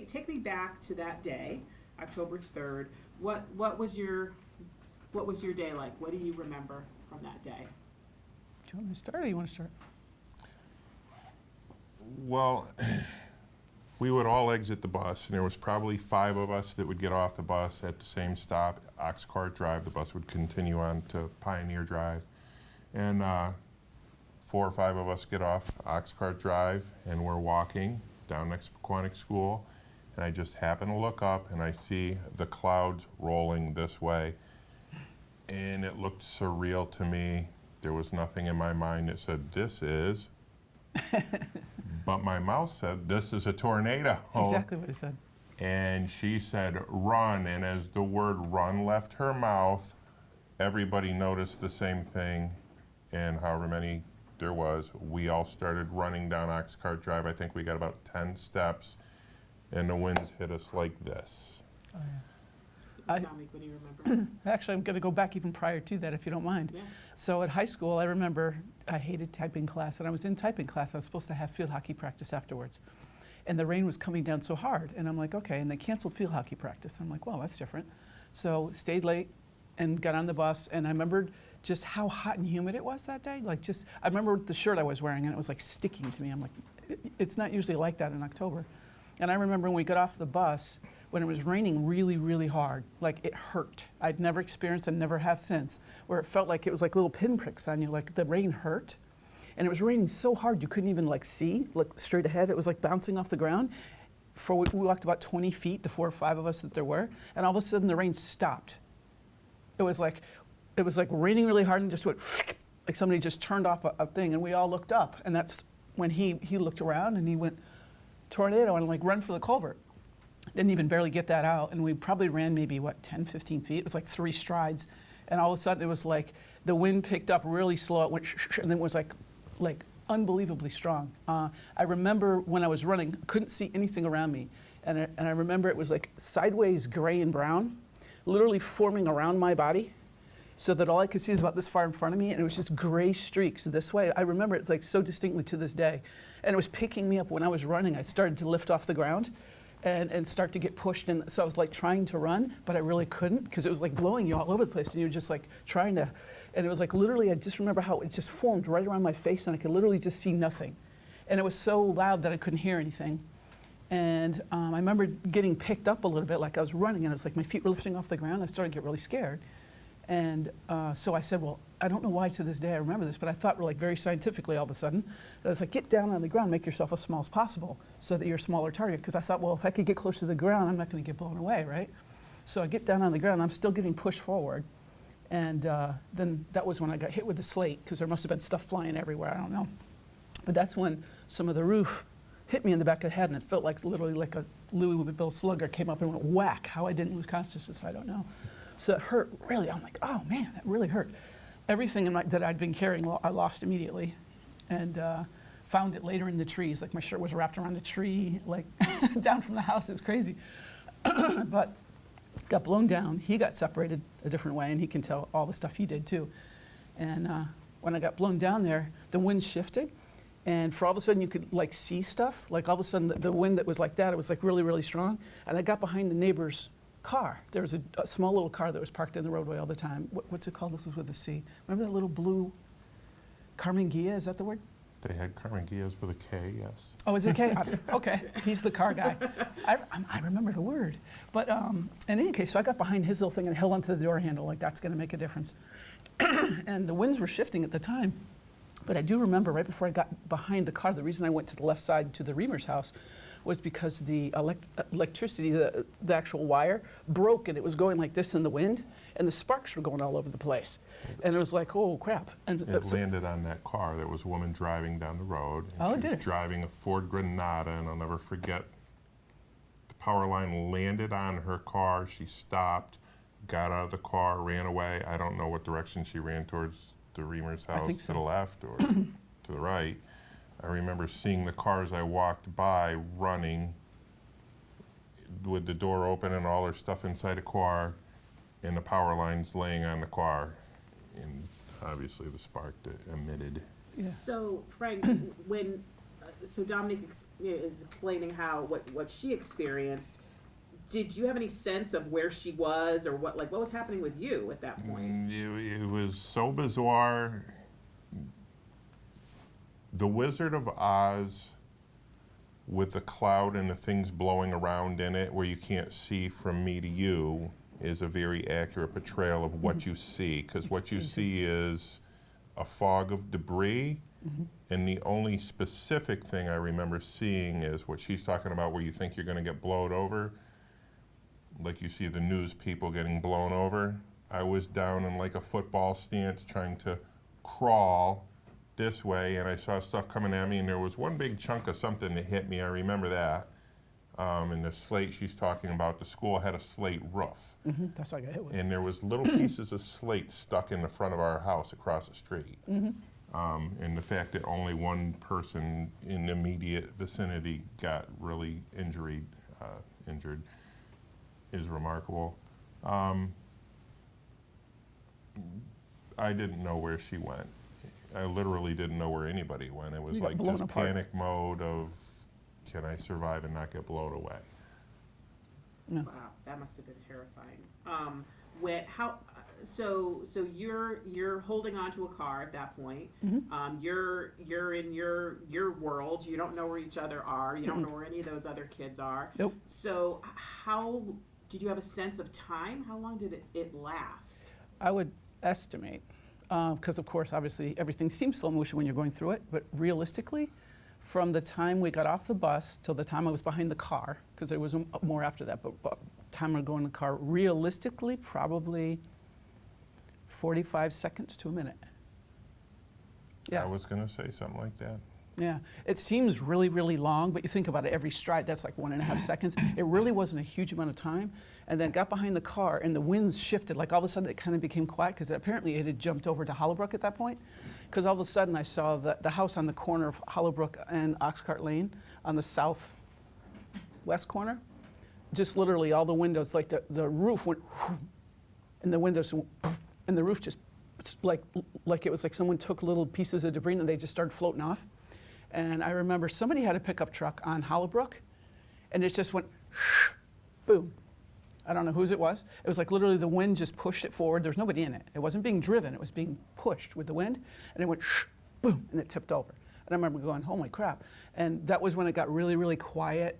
Take me back to that day, October 3rd. What was your day like? What do you remember from that day? Do you want me to start or you want to start? Well, we would all exit the bus, and there was probably 5 of us that would get off the bus at the same stop, Oxcart Drive. The bus would continue on to Pioneer Drive. And 4 or 5 of us get off Oxcart Drive, and we're walking down next to Quantic School, and I just happen to look up, and I see the clouds rolling this way. And it looked surreal to me. There was nothing in my mind that said, this is. But my mouth said, this is a tornado. That's exactly what it said. And she said, run. And as the word run left her mouth, everybody noticed the same thing. And however many there was, we all started running down Oxcart Drive. I think we got about 10 steps, and the winds hit us like this. Oh, yeah. Dominque, what do you remember? Actually, I'm going to go back even prior to that, if you don't mind. Yeah. So at high school, I remember I hated typing class, and I was in typing class. I was supposed to have field hockey practice afterwards. And the rain was coming down so hard, and I'm like, okay, and they canceled field hockey practice. I'm like, well, that's different. So stayed late and got on the bus, and I remembered just how hot and humid it was that day. Like I remember the shirt I was wearing, and it was like sticking to me. I'm like, it's not usually like that in October. And I remember when we got off the bus, when it was raining really, really hard, like it hurt. I'd never experienced and never have since, where it felt like it was like little pinpricks on you, like the rain hurt. And it was raining so hard you couldn't even like see, look straight ahead. It was like bouncing off the ground. We walked about 20 feet, the 4 or 5 of us that there were, and all of a sudden the rain stopped. It was like raining really hard and just went, like somebody just turned off a thing, and we all looked up. And that's when he looked around and he went, tornado, and like run for the culvert. Didn't even barely get that out, and we probably ran maybe, 10, 15 feet. It was like 3 strides, and all of a sudden it was like the wind picked up really slow, it went and then it was like unbelievably strong. I remember when I was running, couldn't see anything around me, and I remember it was like sideways gray and brown, literally forming around my body, so that all I could see is about this far in front of me, and it was just gray streaks this way. I remember it's like so distinctly to this day, and it was picking me up when I was running. I started to lift off the ground and start to get pushed, and so I was like trying to run, but I really couldn't because it was like blowing you all over the place, and you're just like trying to, and it was like literally, I just remember how it just formed right around my face, and I could literally just see nothing, and it was so loud that I couldn't hear anything. And I remember getting picked up a little bit, like I was running, and it was like my feet were lifting off the ground. I started to get really scared. And so I said, well, I don't know why to this day I remember this, but I thought like very scientifically all of a sudden. I was like, get down on the ground, make yourself as small as possible so that you're a smaller target. Because I thought, well, if I could get close to the ground, I'm not going to get blown away, right? So I get down on the ground, I'm still getting pushed forward. And then that was when I got hit with the slate, because there must have been stuff flying everywhere, I don't know. But that's when some of the roof hit me in the back of the head, and it felt like literally like a Louisville Slugger came up and went whack. How I didn't lose consciousness, I don't know. So it hurt, really. I'm like, oh man, that really hurt. Everything that I'd been carrying, I lost immediately, and found it later in the trees. Like my shirt was wrapped around a tree, like down from the house. It was crazy. But got blown down. He got separated a different way, and he can tell all the stuff he did too. And when I got blown down there, the wind shifted, and for all of a sudden you could like see stuff. Like all of a sudden the wind that was like that, it was like really, really strong. And I got behind the neighbor's car. There was a small little car that was parked in the roadway all the time. What's it called? This was with a C. Remember that little blue Carmen Gia? Is that the word? They had Carmen Gias with a K, yes. Oh, is it K? Okay, he's the car guy. I remember the word. But in any case, so I got behind his little thing and held onto the door handle like that's going to make a difference. And the winds were shifting at the time. But I do remember right before I got behind the car, the reason I went to the left side to the Reamer's house was because the electricity, the actual wire, broke, and it was going like this in the wind, and the sparks were going all over the place. And it was like, oh, crap. And it landed on that car. There was a woman driving down the road. And she was driving a Ford Granada, and I'll never forget, the power line landed on her car. She stopped, got out of the car, ran away. I don't know what direction she ran towards the Reamer's house, to the left or to the right. I remember seeing the cars I walked by running with the door open and all their stuff inside the car, and the power lines laying on the car, and obviously the spark that emitted. Yeah. So, Frank, when so Dominique is explaining what she experienced. Did you have any sense of where she was, or what was happening with you at that point? It was so bizarre. The Wizard of Oz, with the cloud and the things blowing around in it where you can't see from me to you, is a very accurate portrayal of what you see, because what you see is a fog of debris, and the only specific thing I remember seeing is what she's talking about, where you think you're going to get blown over, like you see the news people getting blown over. I was down in like a football stance trying to crawl this way, and I saw stuff coming at me, and there was one big chunk of something that hit me. I remember that. And the slate she's talking about, the school had a slate roof. That's what I got hit with. And there was little pieces of slate stuck in the front of our house across the street. And the fact that only one person in the immediate vicinity got really injured is remarkable. I didn't know where she went. I literally didn't know where anybody went. It was You got like blown just apart. panic mode of, can I survive and not get blown away? Yeah. Wow, that must have been terrifying. So you're holding onto a car at that point. You're in your world. You don't know where each other are. You don't know where any of those other kids are. Nope. So how did you have a sense of time? How long did it last? I would estimate, because of course, obviously, everything seems slow motion when you're going through it, but realistically, from the time we got off the bus till the time I was behind the car, because there was more after that, but time I go in the car, realistically, probably 45 seconds to a minute. Yeah. I was going to say something like that. Yeah, it seems really, really long, but you think about it, every stride, that's like 1.5 seconds. It really wasn't a huge amount of time. And then got behind the car, and the winds shifted. Like all of a sudden, it kind of became quiet, because apparently it had jumped over to Hollowbrook at that point. Because all of a sudden, I saw the house on the corner of Hollowbrook and Oxcart Lane on the southwest corner. Just literally all the windows, like the roof went, and the windows, and the roof just, it's like it was like someone took little pieces of debris and they just started floating off. And I remember somebody had a pickup truck on Hollowbrook, and it just went, boom. I don't know whose it was. It was like literally the wind just pushed it forward. There was nobody in it. It wasn't being driven. It was being pushed with the wind, and it went, boom, and it tipped over. And I remember going, holy crap. And that was when it got really, really quiet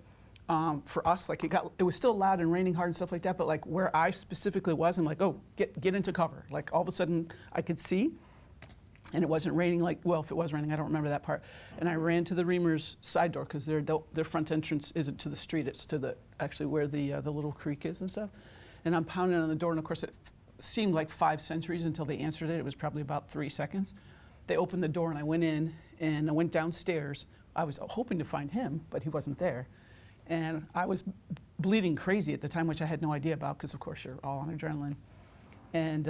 for us. Like it was still loud and raining hard and stuff like that, but like where I specifically was, I'm like, oh, get into cover. Like all of a sudden I could see. And it wasn't raining well, if it was raining, I don't remember that part. And I ran to the Reamers' side door, because their front entrance isn't to the street, it's to actually where the little creek is and stuff. And I'm pounding on the door, and of course it seemed like 5 centuries until they answered it. It was probably about 3 seconds. They opened the door, and I went in, and I went downstairs. I was hoping to find him, but he wasn't there. And I was bleeding crazy at the time, which I had no idea about, because of course you're all on adrenaline. And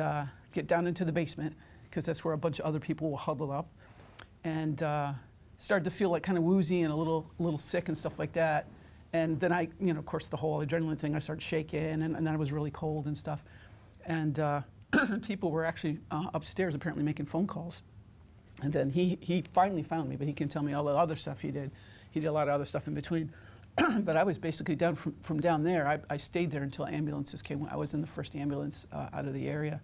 get down into the basement, because that's where a bunch of other people will huddle up, and started to feel like kind of woozy and a little sick and stuff like that. And then I, of course, the whole adrenaline thing, I started shaking, and then I was really cold and stuff. And people were actually upstairs apparently making phone calls. And then he finally found me, but he can tell me all the other stuff he did. He did a lot of other stuff in between. But I was basically down from down there. I stayed there until ambulances came. I was in the first ambulance out of the area,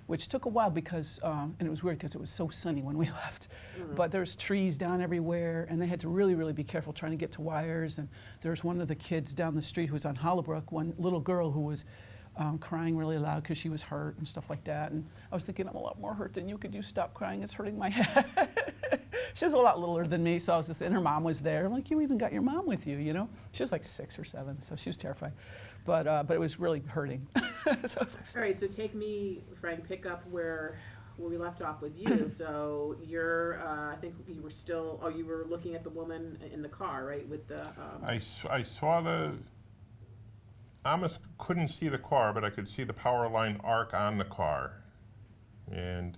which took a while because, and it was weird because it was so sunny when we left. But there's trees down everywhere, and they had to really, really be careful trying to get to wires. And there was one of the kids down the street who was on Hollowbrook, one little girl who was crying really loud because she was hurt and stuff like that. And I was thinking, I'm a lot more hurt than you. Could you stop crying? It's hurting my head. She was a lot littler than me, so I was just, and her mom was there. I'm like, you even got your mom with you, She was like 6 or 7, so she was terrified. But it was really hurting. So I was like, All right, so take me, Frank, pick up where we left off with you. So you're, I think you were still, you were looking at the woman in the car, right, with the... I saw I almost couldn't see the car, but I could see the power line arc on the car. And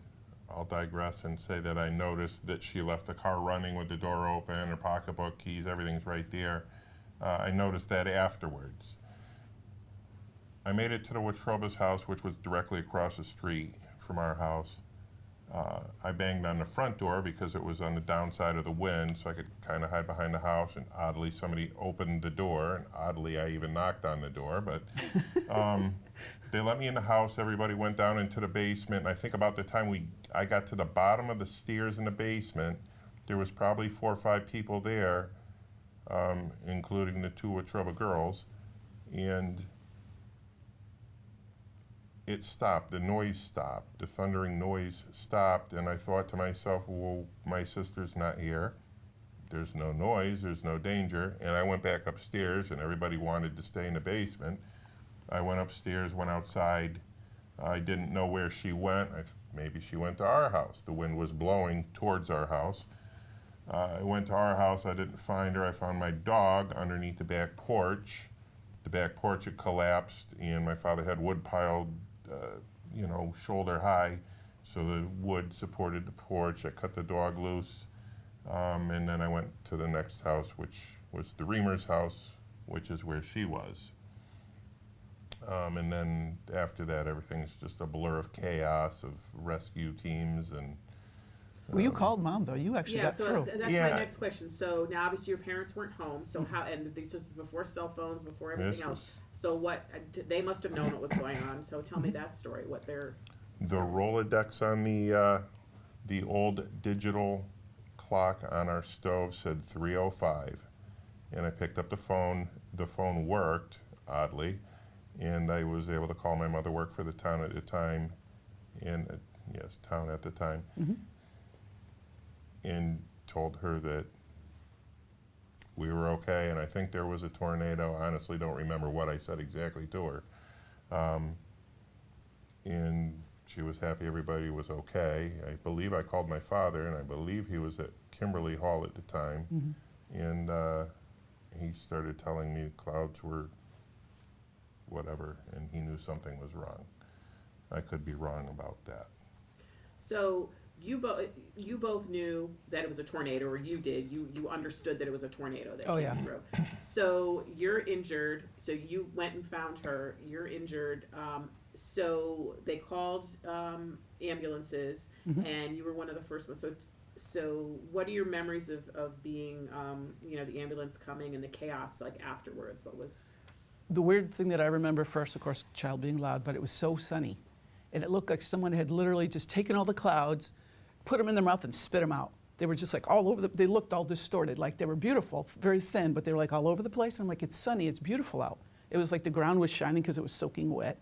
I'll digress and say that I noticed that she left the car running with the door open, her pocketbook, keys, everything's right there. I noticed that afterwards. I made it to the Watroba's house, which was directly across the street from our house. I banged on the front door because it was on the downside of the wind, so I could kind of hide behind the house, and oddly somebody opened the door, and oddly I even knocked on the door, but they let me in the house. Everybody went down into the basement, and I think about the time I got to the bottom of the stairs in the basement, there was probably 4 or 5 people there, including the 2 Wetruba girls, and it stopped, the noise stopped, the thundering noise stopped, and I thought to myself, well, my sister's not here. There's no noise, there's no danger, and I went back upstairs, and everybody wanted to stay in the basement. I went upstairs, went outside. I didn't know where she went. Maybe she went to our house. The wind was blowing towards our house. I went to our house, I didn't find her. I found my dog underneath the back porch. The back porch had collapsed, and my father had wood piled shoulder high, so the wood supported the porch. I cut the dog loose, and then I went to the next house, which was the Reamer's house, which is where she was. And then after that, everything's just a blur of chaos, of rescue teams, and Well, you called Mom, though. You actually got through. That's Yeah. my next question. So now, obviously, your parents weren't home. So how? And this is before cell phones, before everything This else. So what? They must have known what was going on. So tell me that story. What they're. the Rolodex on the old digital clock on our stove said 3:05, and I picked up the phone. The phone worked, oddly, and I was able to call. My mother worked for the town at the time, town at the time, and told her that we were okay, and I think there was a tornado. I honestly don't remember what I said exactly to her. And she was happy everybody was okay. I believe I called my father, and I believe he was at Kimberly Hall at the time. And he started telling me clouds were whatever, and he knew something was wrong. I could be wrong about that. So you both knew that it was a tornado, or you did. You understood that it was a tornado that came through. So you're injured. So you went and found her. You're injured. So they called ambulances, and you were one of the first ones. So what are your memories of being, the ambulance coming and the chaos like afterwards? What was? The weird thing that I remember first, of course, child being loud, but it was so sunny. And it looked like someone had literally just taken all the clouds, put them in their mouth and spit them out. They were just like all over they looked all distorted. Like they were beautiful, very thin, but they were like all over the place. And I'm like, it's sunny, it's beautiful out. It was like the ground was shining because it was soaking wet.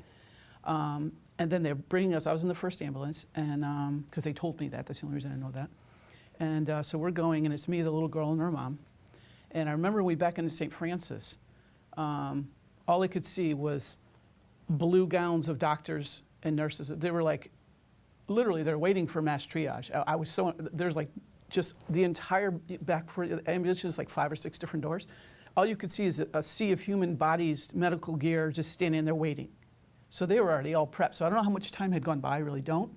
And then they're bringing us, I was in the first ambulance, and because they told me that, that's the only reason I know that. And so we're going, and it's me, the little girl, and her mom. And I remember we back into St. Francis, all I could see was blue gowns of doctors and nurses. They were like, literally, they're waiting for mass triage. I was so, there's like just the entire back for the ambulance, just like 5 or 6 different doors. All you could see is a sea of human bodies, medical gear, just standing there waiting. So they were already all prepped. So I don't know how much time had gone by, I really don't.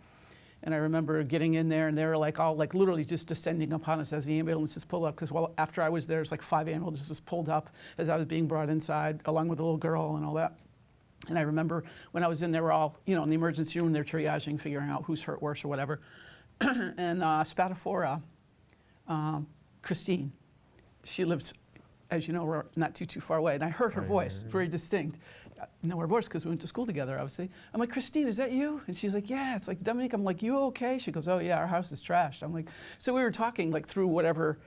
And I remember getting in there, and they were like all like literally just descending upon us as the ambulances pulled up. Because after I was there, it's like 5 ambulances pulled up as I was being brought inside, along with the little girl and all that. And I remember when I was in there, we're all, in the emergency room, they're triaging, figuring out who's hurt worse or whatever. And Spatafora, Christine, she lives, as you know, we're not too far away. And I heard her voice, very distinct. I know her voice because we went to school together, obviously. I'm like, Christine, is that you? And she's like, yeah. It's like, Dominque. I'm like, you okay? She goes, oh, yeah, our house is trashed. I'm like, so we were talking like through whatever,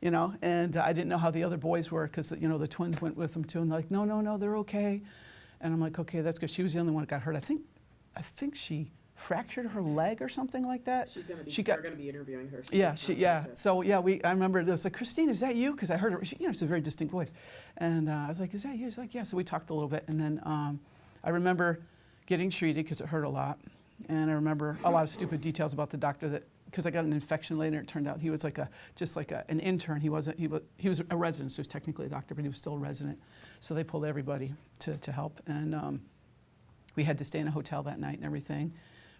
and I didn't know how the other boys were because, the twins went with them too. And they're like, no, they're okay. And I'm like, okay, that's good. She was the only one that got hurt. I think she fractured her leg or something like that. They're going to be interviewing her. So I remember this, like, Christine, is that you? Because I heard her, it's a very distinct voice. And I was like, is that you? She's like, yeah. So we talked a little bit. And then I remember getting treated because it hurt a lot. And I remember a lot of stupid details about the doctor because I got an infection later. It turned out he was like an intern. He was a resident, so he was technically a doctor, but he was still a resident. So they pulled everybody to help. And we had to stay in a hotel that night and everything.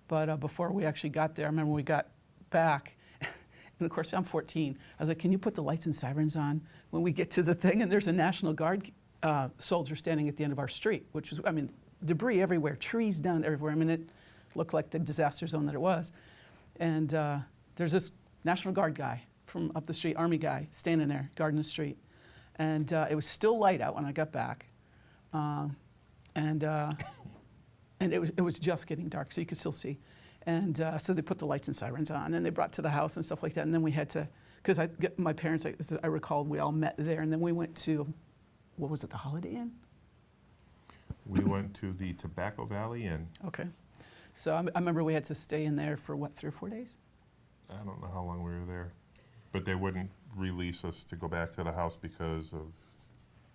But before we actually got there, I remember when we got back, and of course I'm 14, I was like, can you put the lights and sirens on when we get to the thing? And there's a National Guard soldier standing at the end of our street, which was, debris everywhere, trees down everywhere. It looked like the disaster zone that it was. And there's this National Guard guy from up the street, Army guy, standing there guarding the street. And it was still light out when I got back. And it was just getting dark, so you could still see. And so they put the lights and sirens on, and they brought to the house and stuff like that. And then we had to, because my parents, I recall, we all met there, and then we went to, what was it, the Holiday Inn? We went to the Tobacco Valley Inn. Okay. So I remember we had to stay in there for, what, 3 or 4 days? I don't know how long we were there, but they wouldn't release us to go back to the house because of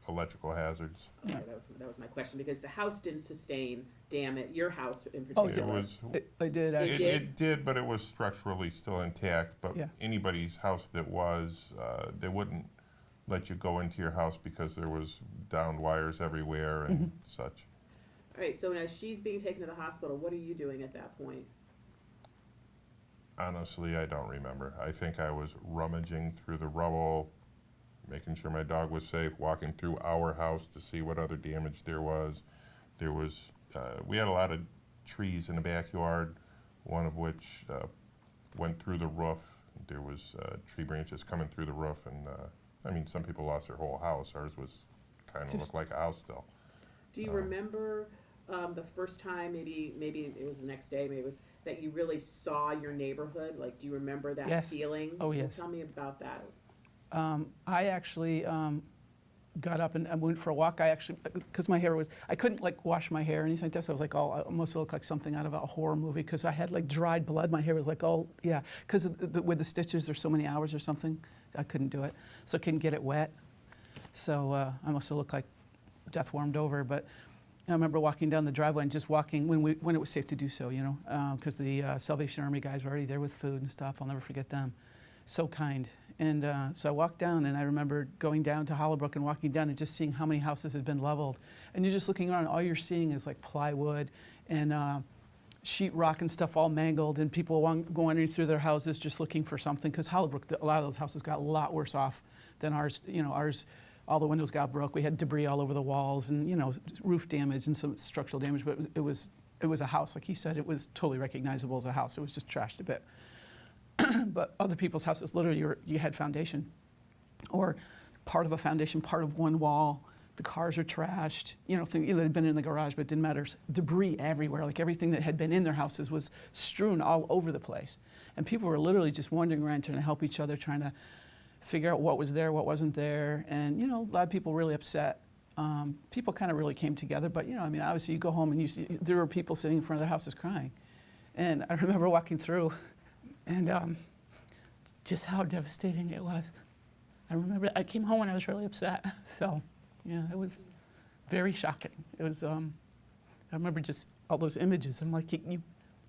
electrical hazards. Yeah, that was my question, because the house didn't sustain damage, your house in Oh, particular. It was. I did, actually. It did, but it was structurally still intact. But Yeah. anybody's house that was, they wouldn't let you go into your house because there was downed wires everywhere and such. All right, so as she's being taken to the hospital, what are you doing at that point? Honestly, I don't remember. I think I was rummaging through the rubble, making sure my dog was safe, walking through our house to see what other damage there was. We had a lot of trees in the backyard, one of which went through the roof. There was tree branches coming through the roof, and I mean, some people lost their whole house. Ours was kind of looked like a house still. Do you remember the first time, maybe it was the next day, maybe it was, that you really saw your neighborhood? Like, do you remember that Yes. feeling? Oh, yes. Tell me about that. I actually got up and I went for a walk. Because my hair was, I couldn't like wash my hair or anything like that. So I was like, I almost looked like something out of a horror movie because I had like dried blood. My hair was like, because with the stitches, there's so many hours or something, I couldn't do it. So I couldn't get it wet. So I must have looked like death warmed over. But I remember walking down the driveway and just walking when it was safe to do so, because the Salvation Army guys were already there with food and stuff. I'll never forget them. So kind. And so I walked down, and I remember going down to Hollowbrook and walking down and just seeing how many houses had been leveled. And you're just looking around, and all you're seeing is like plywood and sheetrock and stuff all mangled, and people going through their houses just looking for something. Because Hollowbrook, a lot of those houses got a lot worse off than ours. Ours, all the windows got broke. We had debris all over the walls, and roof damage and some structural damage. But it was a house, like he said. It was totally recognizable as a house. It was just trashed a bit. But other people's houses, literally, you had foundation, or part of a foundation, part of one wall. The cars are trashed. They'd been in the garage, but it didn't matter. Debris everywhere, like everything that had been in their houses was strewn all over the place. And people were literally just wandering around trying to help each other, trying to figure out what was there, what wasn't there. And, a lot of people really upset. People kind of really came together. But, obviously you go home and you see there were people sitting in front of their houses crying. And I remember walking through and just how devastating it was. I remember I came home and I was really upset. So, yeah, it was very shocking. It was, I remember just all those images. I'm like,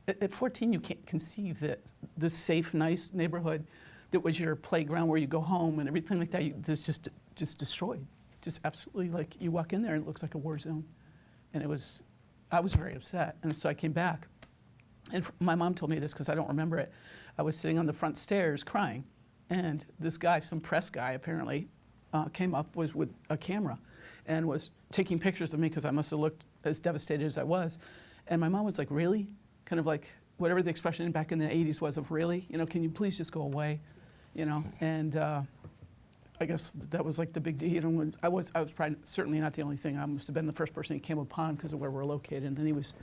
at 14, you can't conceive that this safe, nice neighborhood that was your playground where you go home and everything like that, this just destroyed. Just absolutely, like, you walk in there and it looks like a war zone. And I was very upset. And so I came back. And my mom told me this because I don't remember it. I was sitting on the front stairs crying, and this guy, some press guy apparently, came up, was with a camera, and was taking pictures of me because I must have looked as devastated as I was. And my mom was like, "Really?" Kind of like whatever the expression back in the 80s was of "really," can you please just go away, And I guess that was like the big deal. I was probably certainly not the only thing. I must have been the first person he came upon because of where we're located, and then he was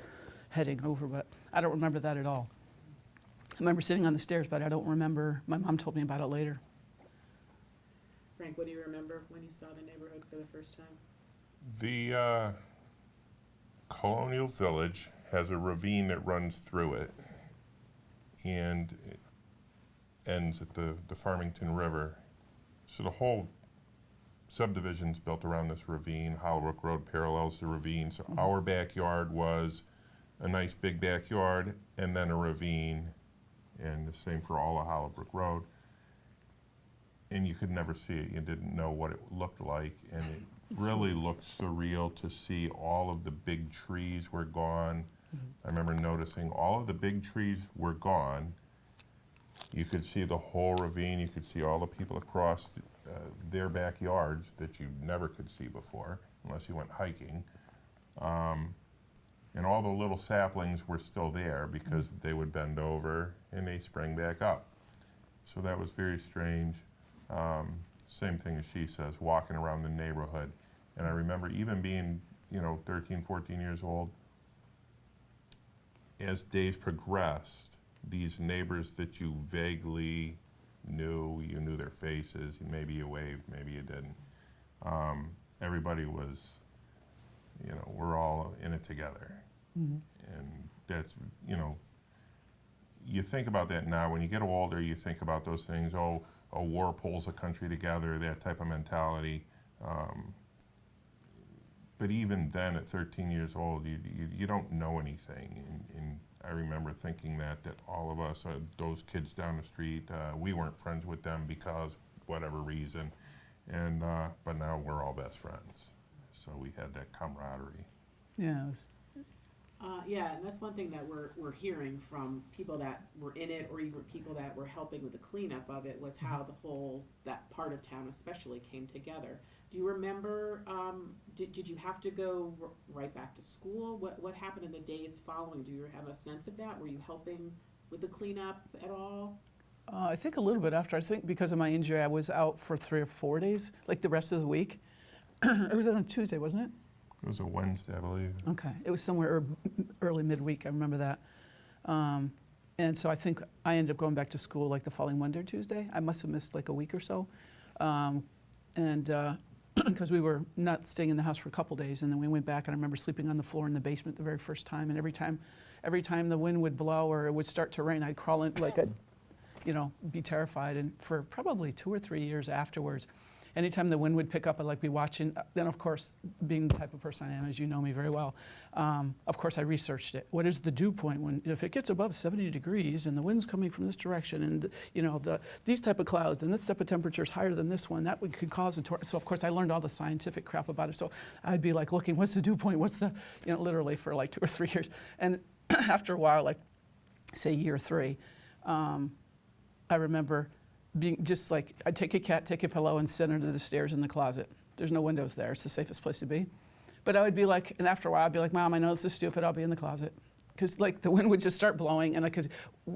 heading over, but I don't remember that at all. I remember sitting on the stairs, but I don't remember. My mom told me about it later. Frank, what do you remember when you saw the neighborhood for the first time? The Colonial Village has a ravine that runs through it, and it ends at the Farmington River. So the whole subdivision's built around this ravine. Hollowbrook Road parallels the ravine. So our backyard was a nice big backyard, and then a ravine, and the same for all of Hollowbrook Road. And you could never see it. You didn't know what it looked like, and it really looked surreal to see all of the big trees were gone. I remember noticing all of the big trees were gone. You could see the whole ravine. You could see all the people across their backyards that you never could see before, unless you went hiking. And all the little saplings were still there because they would bend over and they sprang back up. So that was very strange. Same thing as she says, walking around the neighborhood. And I remember even being, 13, 14 years old, as days progressed, these neighbors that you vaguely knew, you knew their faces, maybe you waved, maybe you didn't. Everybody was, we're all in it together. Mm-hmm. And that's, you think about that now. When you get older, you think about those things. Oh, a war pulls a country together, that type of mentality. But even then, at 13 years old, you don't know anything. And I remember thinking that all of us, those kids down the street, we weren't friends with them because whatever reason. And but now we're all best friends. So we had that camaraderie. Yeah. Yeah, and that's one thing that we're hearing from people that were in it, or even people that were helping with the cleanup of it, was how the whole, that part of town especially, came together. Do you remember, did you have to go right back to school? What happened in the days following? Do you have a sense of that? Were you helping with the cleanup at all? I think a little bit after. I think because of my injury, I was out for 3 or 4 days, like the rest of the week. It was on a Tuesday, wasn't it? It was a Wednesday, I believe. Okay. It was somewhere early midweek. I remember that. And so I think I ended up going back to school like the following Monday or Tuesday. I must have missed like a week or so. Because we were not staying in the house for a couple days, and then we went back, and I remember sleeping on the floor in the basement the very first time, and every time the wind would blow or it would start to rain, I'd crawl in, like I'd, be terrified. And for probably 2 or 3 years afterwards, anytime the wind would pick up, I'd like be watching. Then, of course, being the type of person I am, as you know me very well, of course, I researched it. What is the dew point if it gets above 70 degrees and the wind's coming from this direction, and these type of clouds and this type of temperature is higher than this one, that could cause a tornado. So, of course, I learned all the scientific crap about it. So I'd be like looking, what's the dew point? What's the, literally for like 2 or 3 years. And after a while, like say year 3, I remember being just like, I'd take a cat, take a pillow, and send her to the stairs in the closet. There's no windows there. It's the safest place to be. But I would be like, and after a while, I'd be like, Mom, I know this is stupid. I'll be in the closet. Because like the wind would just start blowing. And because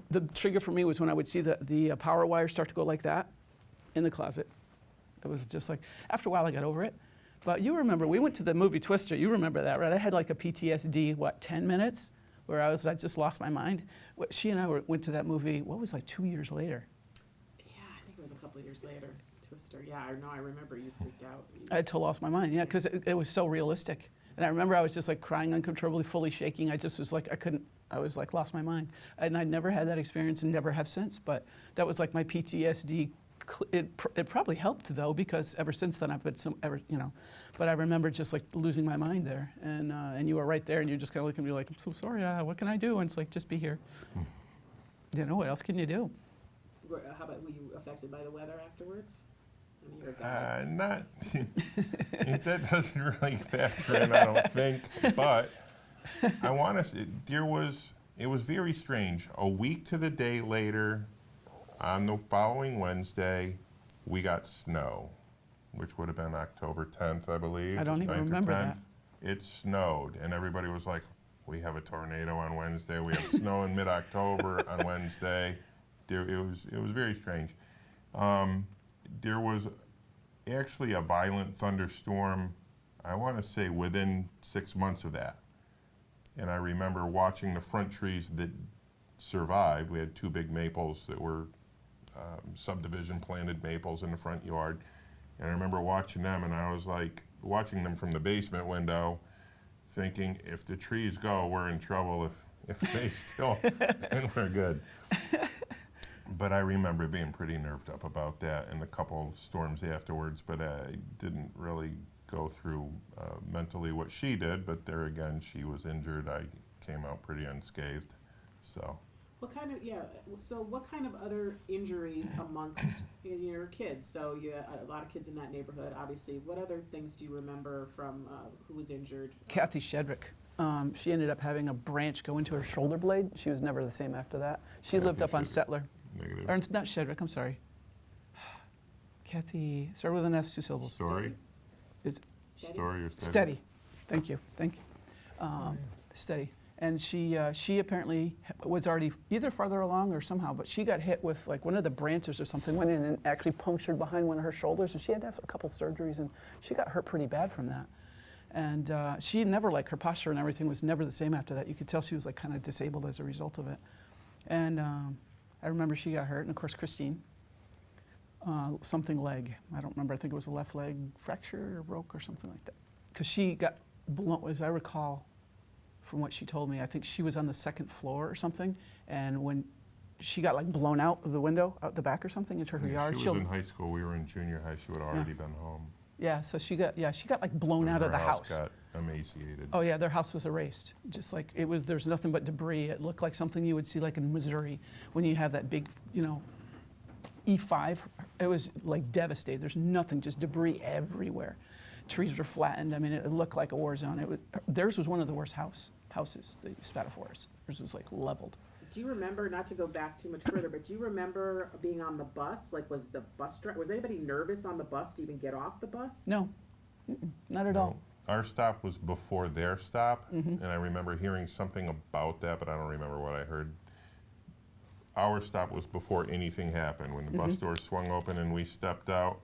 the trigger for me was when I would see the power wire start to go like that in the closet. It was just like, after a while, I got over it. But you remember, we went to the movie Twister. You remember that, right? I had like a PTSD, 10 minutes? Where I just lost my mind. She and I went to that movie, what was like 2 years later? Yeah, I think it was a couple of years later. Twister. Yeah, I remember you freaked out. I had to lost my mind, yeah, because it was so realistic. And I remember I was just like crying uncontrollably, fully shaking. I just was like, I was like lost my mind. And I'd never had that experience and never have since. But that was like my PTSD. It probably helped though, because ever since then I've been but I remember just like losing my mind there. And you were right there, and you're just kind of looking at me like, I'm so sorry, what can I do? And it's like, just be here. What else can you do? How about, were you affected by the weather afterwards? I mean, you're a guy. Not, that doesn't really factor in, I don't think, but I want to say, it was very strange. A week to the day later, on the following Wednesday, we got snow, which would have been October 10th, I believe. I don't even remember that. It snowed, and everybody was like, we have a tornado on Wednesday, we have snow in mid-October on Wednesday. It was very strange. There was actually a violent thunderstorm, I want to say within 6 months of that. And I remember watching the front trees that survived. We had 2 big maples that were subdivision planted maples in the front yard. And I remember watching them, and I was like, watching them from the basement window, thinking, if the trees go, we're in trouble. If they still, then we're good. But I remember being pretty nerved up about that and a couple storms afterwards, but I didn't really go through mentally what she did, but there again, she was injured. I came out pretty unscathed, so. What kind of other injuries amongst your kids? So you had a lot of kids in that neighborhood, obviously. What other things do you remember from who was injured? Kathy Shedrick. She ended up having a branch go into her shoulder blade. She was never the same after that. She lived up on Settler. Negative. Or not Shedrick, I'm sorry. Kathy, started with an S, 2 syllables. Story? Is Steady? Story or steady? Steady. Thank you. Steady. And she apparently was already either farther along or somehow, but she got hit with like one of the branches or something, went in and actually punctured behind one of her shoulders, and she had to have a couple surgeries, and she got hurt pretty bad from that. And she never, like, her posture and everything was never the same after that. You could tell she was like kind of disabled as a result of it. And I remember she got hurt, and of course Christine, something leg. I don't remember, I think it was a left leg fracture or broke or something like that. Because she got blown, as I recall, from what she told me, I think she was on the second floor or something, and when she got like blown out of the window, out the back or something into her yard. She was in high school, we were in junior high, she would have already been home. Yeah, so she got like blown out of the house. Her house got emaciated. Oh yeah, their house was erased. Just like it was, there's nothing but debris. It looked like something you would see like in Missouri when you have that big, E5. It was like devastated. There's nothing, just debris everywhere. Trees were flattened. I mean, it looked like a war zone. Theirs was one of the worst houses, the Spatafores. Theirs was like leveled. Do you remember, not to go back too much further, but do you remember being on the bus? Like, was anybody nervous on the bus to even get off the bus? No, not at all. Our stop was before their stop, and I remember hearing something about that, but I don't remember what I heard. Our stop was before anything happened. When the bus doors swung open and we stepped out,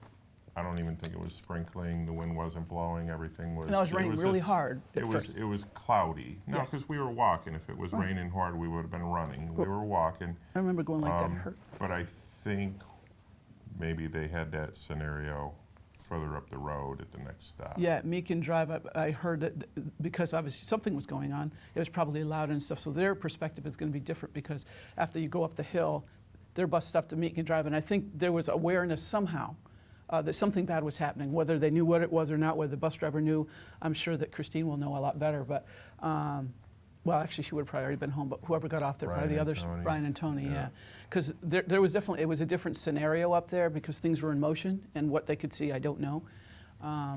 I don't even think it was sprinkling. The wind wasn't blowing. Everything was. No, it was raining really hard. It was cloudy. No, Yes. because we were walking. If it was raining hard, we would have been running. We were walking. I remember going like that. Hurt. But I think maybe they had that scenario further up the road at the next stop. Yeah, Meakin Drive, I heard that because obviously something was going on. It was probably loud and stuff, so their perspective is going to be different because after you go up the hill, their bus stopped at Meakin Drive, and I think there was awareness somehow that something bad was happening. Whether they knew what it was or not, whether the bus driver knew, I'm sure that Christine will know a lot better, but well, actually, she would have probably already been home, but whoever got off there, probably the others, Brian and Tony, yeah. Because there was definitely, it was a different scenario up there because things were in motion, and what they could see, I don't know.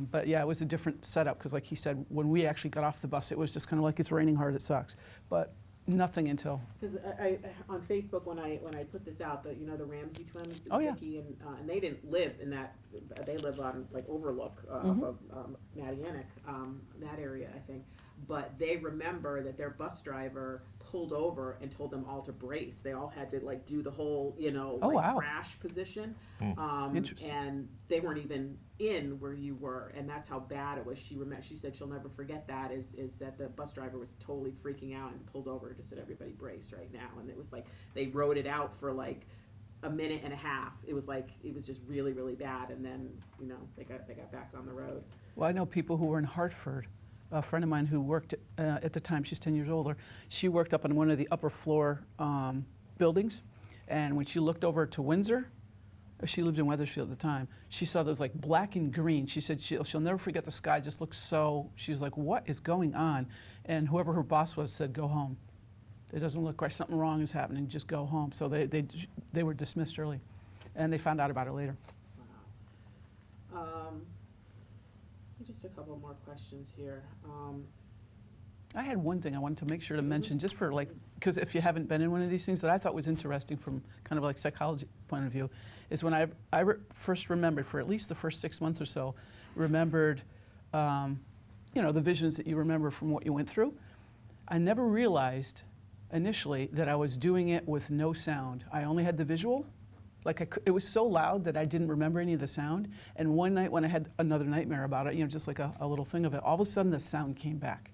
But yeah, it was a different setup because like he said, when we actually got off the bus, it was just kind of like, it's raining hard, it sucks. But nothing until. Because I on Facebook, when I put this out, the Ramsey twins, Oh, yeah. Vicky and they didn't live in that, they live on like Overlook off of Madianic, that area, I think. But they remember that their bus driver pulled over and told them all to brace. They all had to like do the whole, wow. crash position. Interesting. And they weren't even in where you were, and that's how bad it was. She said she'll never forget that. Is that the bus driver was totally freaking out and pulled over and just said, "Everybody brace right now." And it was like they rode it out for like a minute and a half. It was just really, really bad. And then they got back on the road. Well, I know people who were in Hartford. A friend of mine who worked at the time, she's 10 years older, she worked up on one of the upper floor buildings, and when she looked over to Windsor, she lived in Wethersfield at the time, she saw those like black and green. She said she'll never forget the sky just looks so, she's like, what is going on? And whoever her boss was said, go home. It doesn't look right, something wrong is happening, just go home. So they were dismissed early, and they found out about it later. Wow. Just a couple more questions here. I had one thing I wanted to make sure to mention, just for like, because if you haven't been in one of these things that I thought was interesting from kind of like psychology point of view, is when I first remembered, for at least the first 6 months or so, remembered, the visions that you remember from what you went through. I never realized initially that I was doing it with no sound. I only had the visual. Like it was so loud that I didn't remember any of the sound. And one night when I had another nightmare about it, just like a little thing of it, all of a sudden the sound came back.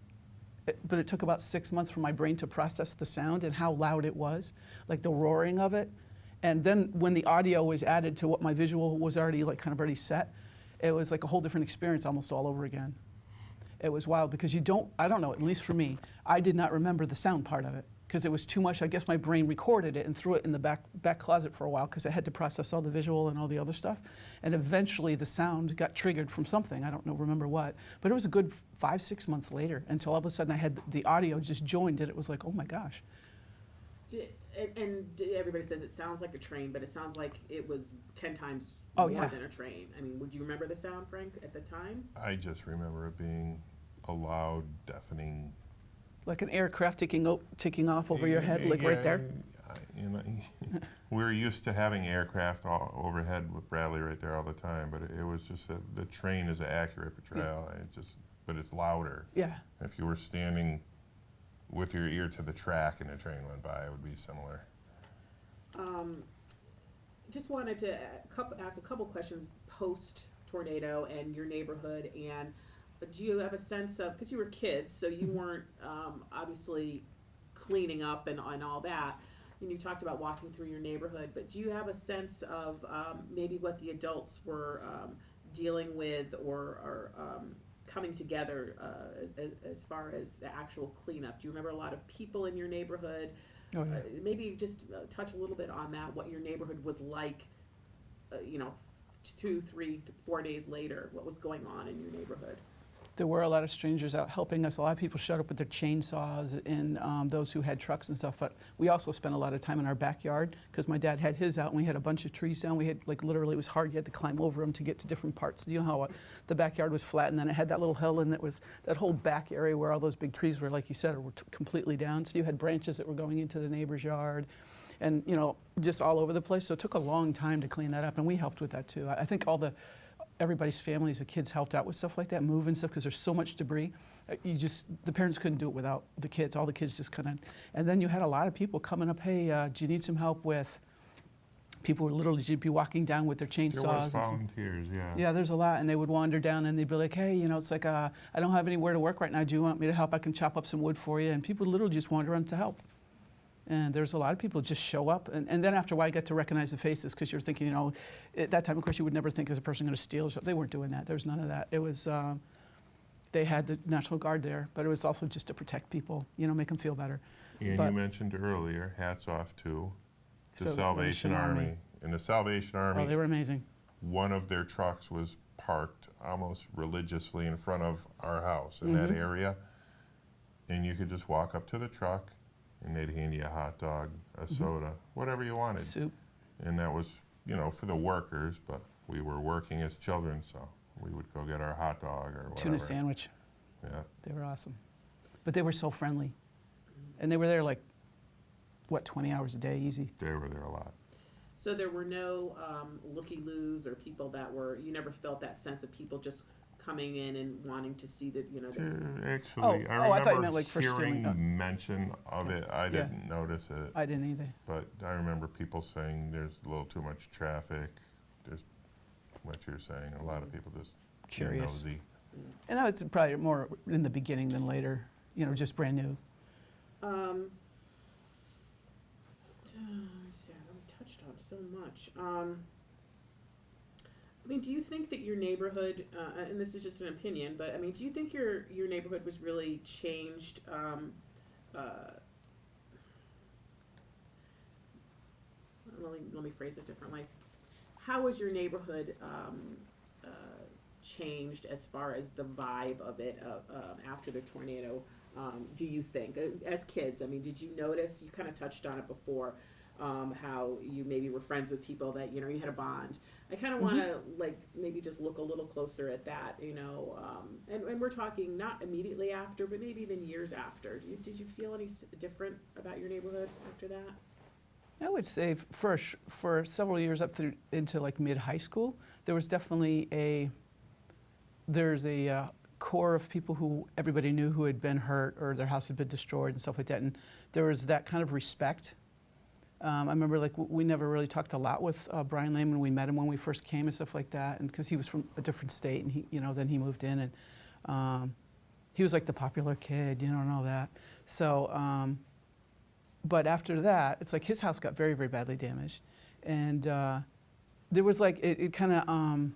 But it took about 6 months for my brain to process the sound and how loud it was, like the roaring of it. And then when the audio was added to what my visual was already already set, it was like a whole different experience almost all over again. It was wild because I don't know, at least for me, I did not remember the sound part of it. Because it was too much. I guess my brain recorded it and threw it in the back closet for a while because I had to process all the visual and all the other stuff. And eventually the sound got triggered from something. I don't remember what. But it was a good 5-6 months later until all of a sudden I had the audio just joined it. It was like, oh my gosh. And everybody says it sounds like a train, but it sounds like it was 10 times more than a train. I mean, would you remember the sound, Frank, at the time? I just remember it being a loud, deafening. Like an aircraft ticking off over your head, like right there? We're used to having aircraft overhead with Bradley right there all the time, but it was just the train is an accurate portrayal. But it's louder. Yeah. If you were standing with your ear to the track and a train went by, it would be similar. Just wanted to ask a couple questions post tornado and your neighborhood, and do you have a sense of, because you were kids, so you weren't obviously cleaning up and all that, and you talked about walking through your neighborhood, but do you have a sense of maybe what the adults were dealing with or coming together as far as the actual cleanup? Do you remember a lot of people in your neighborhood? Oh, yeah. Maybe just touch a little bit on that, what your neighborhood was like, 2, 3, 4 days later, what was going on in your neighborhood? There were a lot of strangers out helping us. A lot of people showed up with their chainsaws and those who had trucks and stuff. But we also spent a lot of time in our backyard because my dad had his out and we had a bunch of trees down. We had, like, literally, it was hard. You had to climb over them to get to different parts. You know how the backyard was flat and then it had that little hill, and it was that whole back area where all those big trees were, like you said, were completely down. So you had branches that were going into the neighbor's yard and, just all over the place. So it took a long time to clean that up, and we helped with that too. I think everybody's families, the kids helped out with stuff like that, moving stuff, because there's so much debris. The parents couldn't do it without the kids. All the kids just couldn't. And then you had a lot of people coming up, hey, do you need some help with, people would literally just be walking down with their chainsaws. There was volunteers, yeah. Yeah, there's a lot, and they would wander down and they'd be like, hey, it's like, I don't have anywhere to work right now. Do you want me to help? I can chop up some wood for you. And people would literally just wander around to help. And there's a lot of people just show up. And then after a while, I got to recognize the faces, because you're thinking, at that time, of course, you would never think, is a person going to steal? They weren't doing that. There was none of that. It was, they had the National Guard there, but it was also just to protect people, make them feel better. And But- you mentioned earlier, hats off to the So, Salvation Army. In the Salvation Army, Oh, they were amazing. one of their trucks was parked almost religiously in front of our house in that area. And you could just walk up to the truck and they'd hand you a hot dog, a soda, whatever you wanted. Soup. And that was, for the workers, but we were working as children, so we would go get our hot dog or whatever. Tuna sandwich. Yeah. They were awesome. But they were so friendly. And they were there 20 hours a day, easy. They were there a lot. So there were no looky-loos or people that you never felt that sense of people just coming in and wanting to see that, Actually, I I thought you remember meant for hearing stealing. mention of it. I didn't notice it. I didn't either. But I remember people saying there's a little too much traffic. There's what you're saying. A lot of people just Curious. nosy. And that was probably more in the beginning than later, just brand new. We touched on so much. Do you think that your neighborhood, and this is just an opinion, but do you think your neighborhood was really changed? Let me phrase it differently. How was your neighborhood changed as far as the vibe of it after the tornado? Do you think, as kids? Did you notice? You kind of touched on it before. How you maybe were friends with people that you had a bond. I kind of want to maybe just look a little closer at that, and we're talking not immediately after, but maybe even years after. Did you feel any different about your neighborhood after that? I would say for several years up through into mid high school, there was definitely there's a core of people who everybody knew who had been hurt or their house had been destroyed and stuff like that, and there was that kind of respect. I remember we never really talked a lot with Brian Lehman. We met him when we first came and stuff like that, and because he was from a different state, and then he moved in, and he was the popular kid, and all that. So, but after that, it's his house got very, very badly damaged, and there was it kind of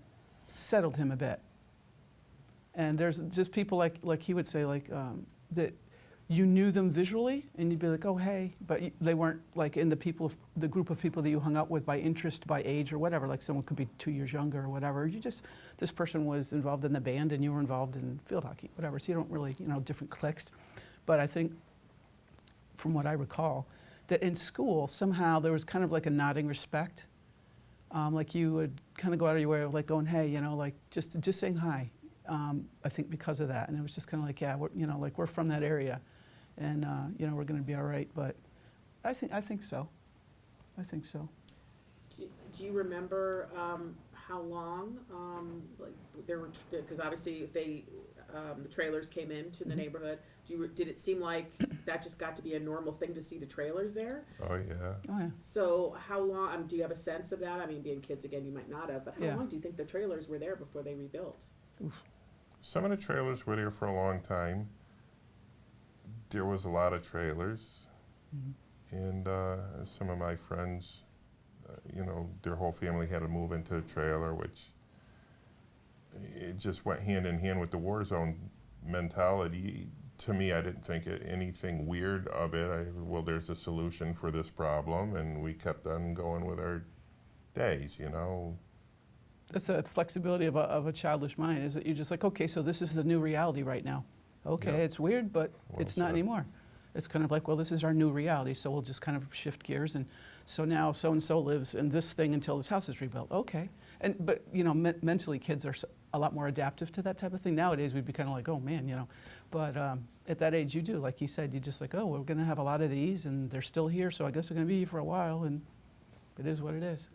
settled him a bit. And there's just people like he would say that. You knew them visually, and you'd be like, oh, hey, but they weren't in the group of people that you hung out with by interest, by age, or whatever. Someone could be 2 years younger or whatever. This person was involved in the band, and you were involved in field hockey, whatever. So you don't really, different cliques. But I think, from what I recall, that in school, somehow there was kind of a nodding respect. You would kind of go out of your way of going, hey, just saying hi. I think because of that, and it was just kind of yeah, we're from that area. And we're going to be all right. But I think so. I think so. Do you remember how long? There were, because obviously if they the trailers came into the neighborhood, did it seem like that just got to be a normal thing to see the trailers there? Oh, yeah. Oh, yeah. So how long, do you have a sense of that? I mean, being kids again, you might not have, but how Yeah. long do you think the trailers were there before they rebuilt? Some of the trailers were there for a long time. There was a lot of trailers. And some of my friends, their whole family had to move into a trailer, which it just went hand in hand with the war zone mentality. To me, I didn't think anything weird of it. Well, there's a solution for this problem, and we kept on going with our days, That's the flexibility of a childish mind, is that you're just like, okay, so this is the new reality right now. Okay, Yep. it's weird, but Well it's not said. anymore. It's kind of like, well, this is our new reality, so we'll just kind of shift gears, and so now so-and-so lives in this thing until this house is rebuilt. Okay. But mentally, kids are a lot more adaptive to that type of thing. Nowadays, we'd be kind of like, oh, man, But at that age, you do, like you said, you just like, oh, we're going to have a lot of these, and they're still here, so I guess they're going to be here for a while, and it is what it is.